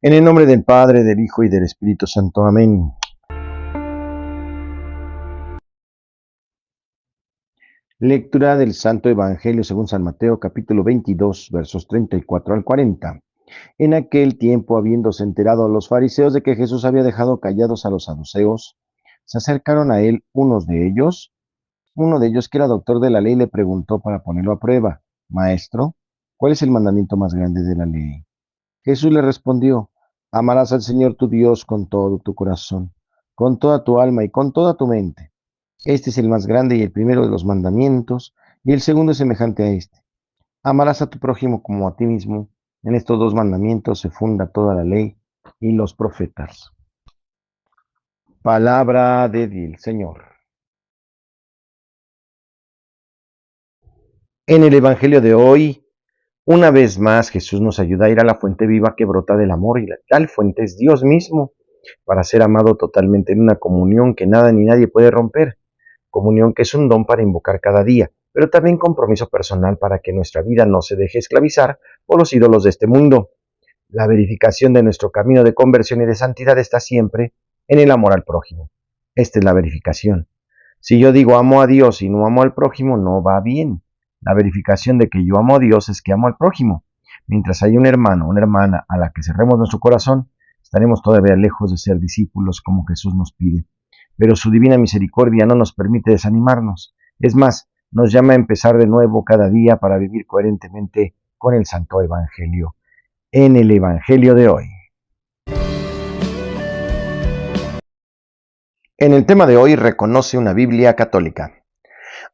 En el nombre del Padre, del Hijo y del Espíritu Santo. Amén. Lectura del Santo Evangelio según San Mateo, capítulo 22, versos 34 al 40. En aquel tiempo, habiéndose enterado a los fariseos de que Jesús había dejado callados a los saduceos, se acercaron a él uno de ellos, que era doctor de la ley, le preguntó para ponerlo a prueba: Maestro, ¿cuál es el mandamiento más grande de la ley? Jesús le respondió: Amarás al Señor tu Dios con todo tu corazón, con toda tu alma y con toda tu mente. Este es el más grande y el primero de los mandamientos, y el segundo es semejante a este: amarás a tu prójimo como a ti mismo. En estos dos mandamientos se funda toda la ley y los profetas. Palabra del Señor. En el Evangelio de hoy, una vez más, Jesús nos ayuda a ir a la fuente viva que brota del amor, y la tal fuente es Dios mismo, para ser amado totalmente en una comunión que nada ni nadie puede romper, comunión que es un don para invocar cada día, pero también compromiso personal para que nuestra vida no se deje esclavizar por los ídolos de este mundo. La verificación de nuestro camino de conversión y de santidad está siempre en el amor al prójimo. Esta es la verificación. Si yo digo amo a Dios y no amo al prójimo, no va bien. La verificación de que yo amo a Dios es que amo al prójimo. Mientras hay un hermano o una hermana a la que cerremos nuestro corazón, estaremos todavía lejos de ser discípulos como Jesús nos pide. Pero su divina misericordia no nos permite desanimarnos. Es más, nos llama a empezar de nuevo cada día para vivir coherentemente con el Santo Evangelio. En el Evangelio de hoy. En el tema de hoy, reconoce una Biblia católica.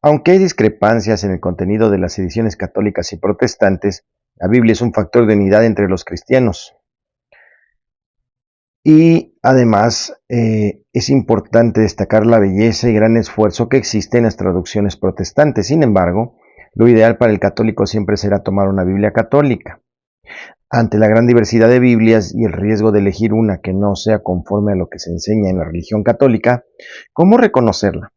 Aunque hay discrepancias en el contenido de las ediciones católicas y protestantes, la Biblia es un factor de unidad entre los cristianos. Y además es importante destacar la belleza y gran esfuerzo que existe en las traducciones protestantes. Sin embargo, lo ideal para el católico siempre será tomar una Biblia católica. Ante la gran diversidad de Biblias y el riesgo de elegir una que no sea conforme a lo que se enseña en la religión católica, ¿cómo reconocerla?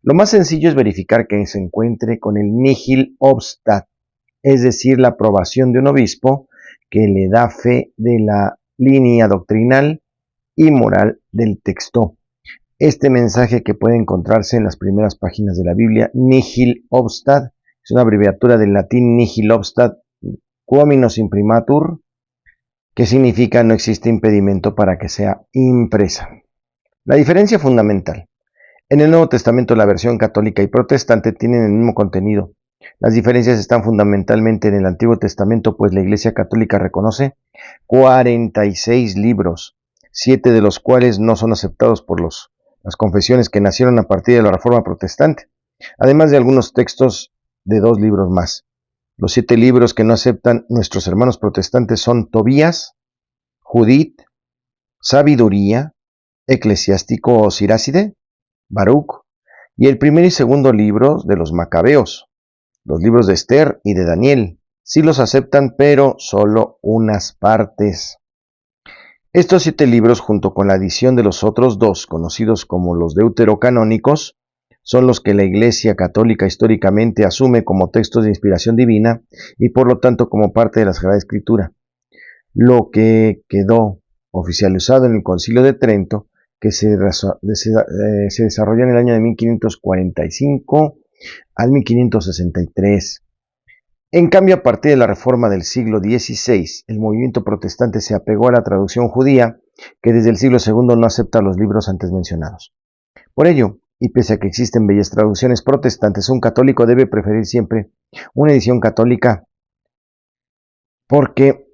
Lo más sencillo es verificar que se encuentre con el nihil obstat, es decir, la aprobación de un obispo que le da fe de la línea doctrinal y moral del texto. Este mensaje, que puede encontrarse en las primeras páginas de la Biblia, nihil obstat, es una abreviatura del latín nihil obstat quominus imprimatur, que significa no existe impedimento para que sea impresa. La diferencia fundamental. En el Nuevo Testamento, la versión católica y protestante tienen el mismo contenido. Las diferencias están fundamentalmente en el Antiguo Testamento, pues la Iglesia Católica reconoce 46 libros, 7 de los cuales no son aceptados por las confesiones que nacieron a partir de la Reforma Protestante, además de algunos textos de 2 libros más. Los 7 libros que no aceptan nuestros hermanos protestantes son Tobías, Judith, Sabiduría, Eclesiástico o Siracide, Baruch, y el primer y segundo libros de los Macabeos, los libros de Esther y de Daniel. Sí los aceptan, pero solo unas partes. Estos 7 libros, junto con la adición de los otros 2, conocidos como los deuterocanónicos, son los que la Iglesia Católica históricamente asume como textos de inspiración divina y por lo tanto como parte de la Sagrada Escritura. Lo que quedó oficializado en el Concilio de Trento, que se desarrolló en el año de 1545 al 1563. En cambio, a partir de la Reforma del siglo XVI, el movimiento protestante se apegó a la traducción judía, que desde el siglo II no acepta los libros antes mencionados. Por ello, y pese a que existen bellas traducciones protestantes, un católico debe preferir siempre una edición católica, porque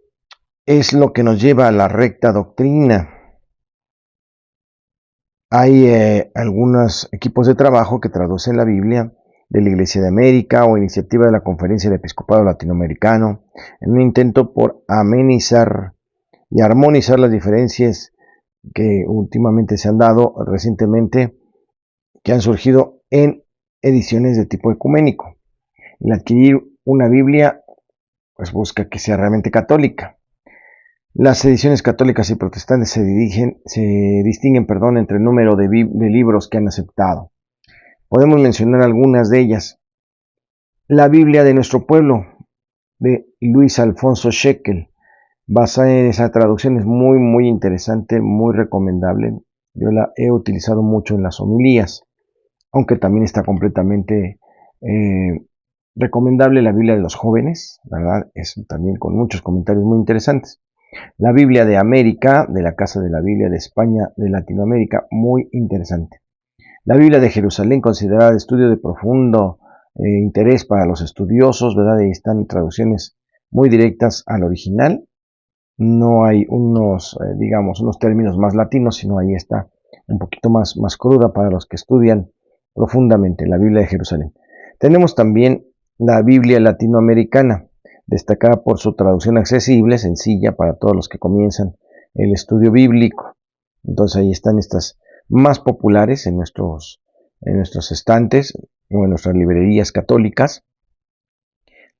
es lo que nos lleva a la recta doctrina. Hay algunos equipos de trabajo que traducen la Biblia de la Iglesia de América o iniciativa de la Conferencia del Episcopado Latinoamericano, en un intento por amenizar y armonizar las diferencias que últimamente se han dado recientemente, que han surgido en ediciones de tipo ecuménico. El adquirir una Biblia, pues busca que sea realmente católica. Las ediciones católicas y protestantes se distinguen entre el número de libros que han aceptado. Podemos mencionar algunas de ellas. La Biblia de nuestro pueblo, de Luis Alfonso Scheckel, Esa traducción es muy, muy interesante, muy recomendable. Yo la he utilizado mucho en las homilías, aunque también está completamente recomendable la Biblia de los jóvenes, ¿verdad? Es también con muchos comentarios muy interesantes. La Biblia de América, de la Casa de la Biblia de España, de Latinoamérica, muy interesante. La Biblia de Jerusalén, considerada de estudio de profundo interés para los estudiosos, ¿verdad? Ahí están traducciones muy directas al original. No hay digamos, unos términos más latinos, sino ahí está un poquito más cruda para los que estudian profundamente la Biblia de Jerusalén. Tenemos también la Biblia latinoamericana, destacada por su traducción accesible, sencilla para todos los que comienzan el estudio bíblico. Entonces ahí están estas más populares en nuestros estantes o en nuestras librerías católicas.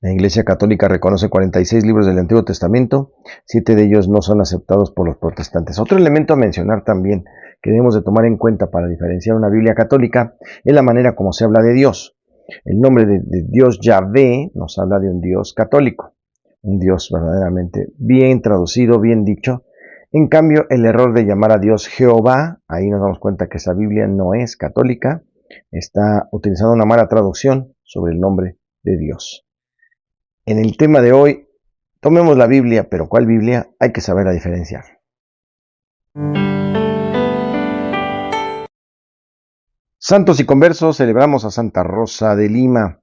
La Iglesia Católica reconoce 46 libros del Antiguo Testamento, 7 de ellos no son aceptados por los protestantes. Otro elemento a mencionar también que debemos de tomar en cuenta para diferenciar una Biblia católica es la manera como se habla de Dios. El nombre de Dios Yahvé nos habla de un Dios católico, un Dios verdaderamente bien traducido, bien dicho. En cambio, el error de llamar a Dios Jehová, ahí nos damos cuenta que esa Biblia no es católica, está utilizando una mala traducción sobre el nombre de Dios. En el tema de hoy, tomemos la Biblia, pero ¿cuál Biblia? Hay que saber diferenciar. Santos y conversos, celebramos a Santa Rosa de Lima.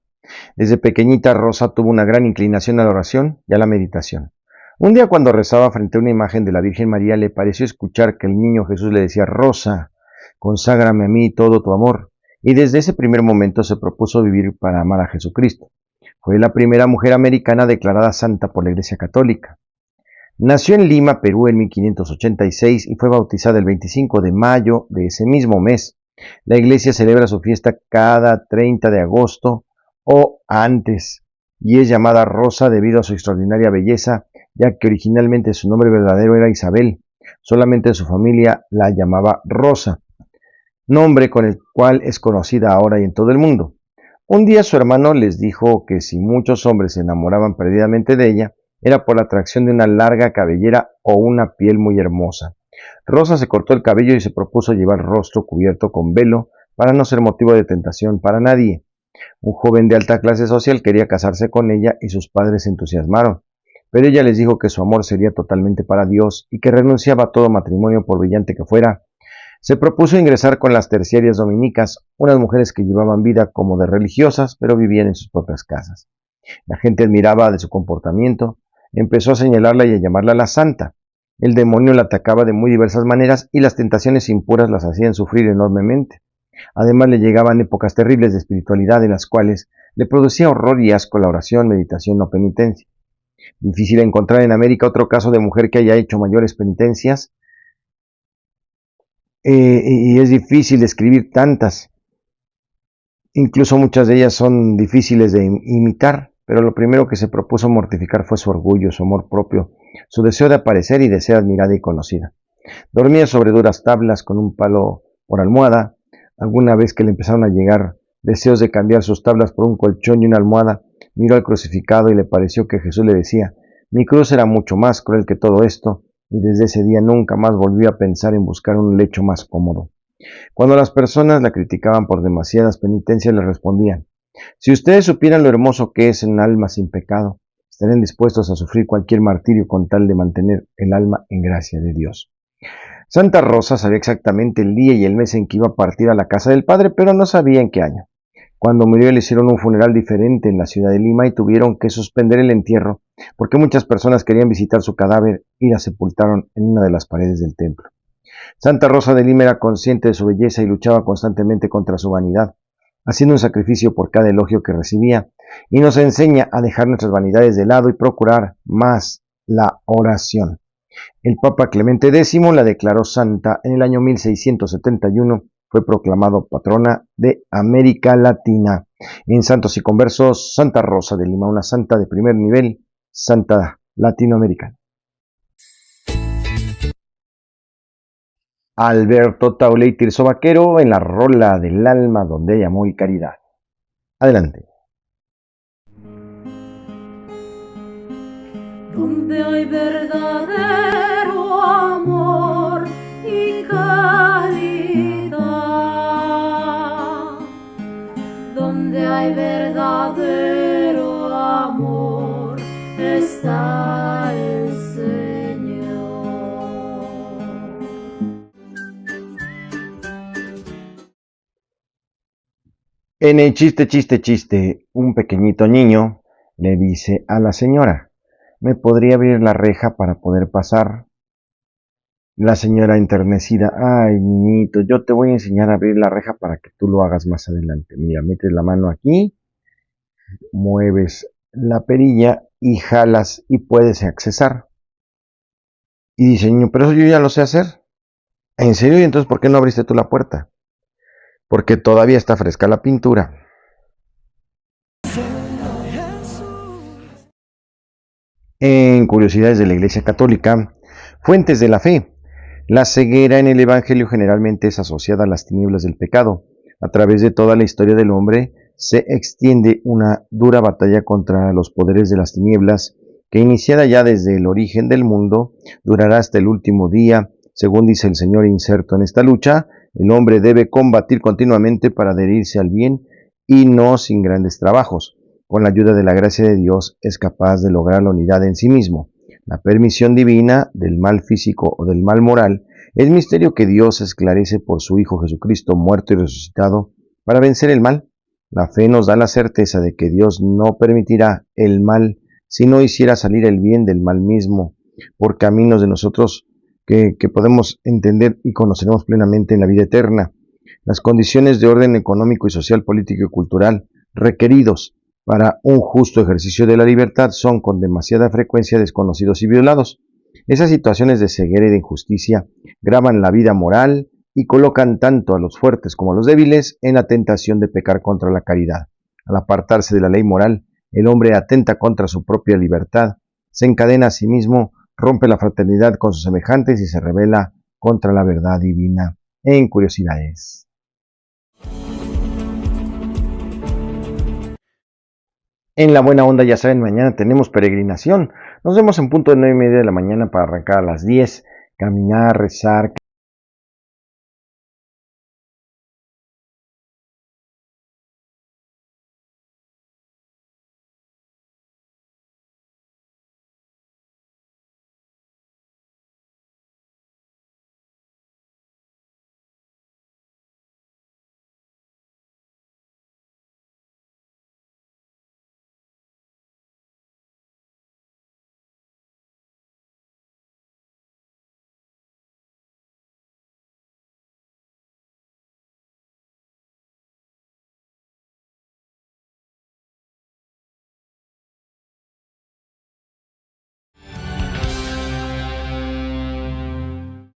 Desde pequeñita Rosa tuvo una gran inclinación a la oración y a la meditación. Un día cuando rezaba frente a una imagen de la Virgen María le pareció escuchar que el niño Jesús le decía: Rosa, conságrame a mí todo tu amor. Y desde ese primer momento se propuso vivir para amar a Jesucristo. Fue la primera mujer americana declarada santa por la Iglesia Católica. Nació en Lima, Perú, en 1586 y fue bautizada el 25 de mayo de ese mismo mes. La Iglesia celebra su fiesta cada 30 de agosto o antes, y es llamada Rosa debido a su extraordinaria belleza, ya que originalmente su nombre verdadero era Isabel. Solamente su familia la llamaba Rosa, nombre con el cual es conocida ahora y en todo el mundo. Un día su hermano les dijo que si muchos hombres se enamoraban perdidamente de ella, era por la atracción de una larga cabellera o una piel muy hermosa. Rosa se cortó el cabello y se propuso llevar el rostro cubierto con velo para no ser motivo de tentación para nadie. Un joven de alta clase social quería casarse con ella y sus padres se entusiasmaron, pero ella les dijo que su amor sería totalmente para Dios y que renunciaba a todo matrimonio por brillante que fuera. Se propuso ingresar con las terciarias dominicas, unas mujeres que llevaban vida como de religiosas, pero vivían en sus propias casas. La gente admiraba de su comportamiento, empezó a señalarla y a llamarla la santa. El demonio la atacaba de muy diversas maneras y las tentaciones impuras las hacían sufrir enormemente. Además le llegaban épocas terribles de espiritualidad en las cuales le producía horror y asco la oración, meditación o penitencia. Difícil encontrar en América otro caso de mujer que haya hecho mayores penitencias, y es difícil describir tantas. Incluso muchas de ellas son difíciles de imitar, pero lo primero que se propuso mortificar fue su orgullo, su amor propio, su deseo de aparecer y de ser admirada y conocida. Dormía sobre duras tablas con un palo por almohada. Alguna vez que le empezaron a llegar deseos de cambiar sus tablas por un colchón y una almohada, miró al crucificado y le pareció que Jesús le decía: mi cruz era mucho más cruel que todo esto, y desde ese día nunca más volvió a pensar en buscar un lecho más cómodo. Cuando las personas la criticaban por demasiadas penitencias, le respondían: si ustedes supieran lo hermoso que es un alma sin pecado, estarían dispuestos a sufrir cualquier martirio con tal de mantener el alma en gracia de Dios. Santa Rosa sabía exactamente el día y el mes en que iba a partir a la casa del Padre, pero no sabía en qué año. Cuando murió le hicieron un funeral diferente en la ciudad de Lima y tuvieron que suspender el entierro porque muchas personas querían visitar su cadáver y la sepultaron en una de las paredes del templo. Santa Rosa de Lima era consciente de su belleza y luchaba constantemente contra su vanidad, haciendo un sacrificio por cada elogio que recibía, y nos enseña a dejar nuestras vanidades de lado y procurar más la oración. El Papa Clemente X la declaró santa en el año 1671, fue proclamado patrona de América Latina. En Santos y Conversos, Santa Rosa de Lima, una santa de primer nivel, santa latinoamericana. Alberto Tauley Tirso Vaquero en la rola del alma donde hay amor y caridad. Adelante. donde hay verdadero amor y caridad, donde hay verdadero amor está el Señor. En el chiste, un pequeñito niño le dice a la señora: ¿me podría abrir la reja para poder pasar? La señora enternecida: ay, niñito, yo te voy a enseñar a abrir la reja para que tú lo hagas más adelante. Mira, metes la mano aquí, mueves la perilla y jalas y puedes accesar. Y dice el niño: pero eso yo ya lo sé hacer. ¿En serio? ¿Y entonces por qué no abriste tú la puerta? Porque todavía está fresca la pintura. En Curiosidades de la Iglesia Católica, fuentes de la fe. La ceguera en el Evangelio generalmente es asociada a las tinieblas del pecado. A través de toda la historia del hombre se extiende una dura batalla contra los poderes de las tinieblas, que iniciada ya desde el origen del mundo, durará hasta el último día. Según dice el Señor inserto en esta lucha, el hombre debe combatir continuamente para adherirse al bien y no sin grandes trabajos. Con la ayuda de la gracia de Dios es capaz de lograr la unidad en sí mismo. La permisión divina del mal físico o del mal moral es misterio que Dios esclarece por su Hijo Jesucristo, muerto y resucitado, para vencer el mal. La fe nos da la certeza de que Dios no permitirá el mal si no hiciera salir el bien del mal mismo, por caminos de nosotros que podemos entender y conoceremos plenamente en la vida eterna. Las condiciones de orden económico y social, político y cultural requeridos para un justo ejercicio de la libertad son con demasiada frecuencia desconocidos y violados. Esas situaciones de ceguera y de injusticia graban la vida moral y colocan tanto a los fuertes como a los débiles en la tentación de pecar contra la caridad. Al apartarse de la ley moral, el hombre atenta contra su propia libertad, se encadena a sí mismo, rompe la fraternidad con sus semejantes y se rebela contra la verdad divina. En Curiosidades. En la buena onda, ya saben, mañana tenemos peregrinación. Nos vemos en punto de 9:30 de la mañana para arrancar a las 10, caminar, rezar.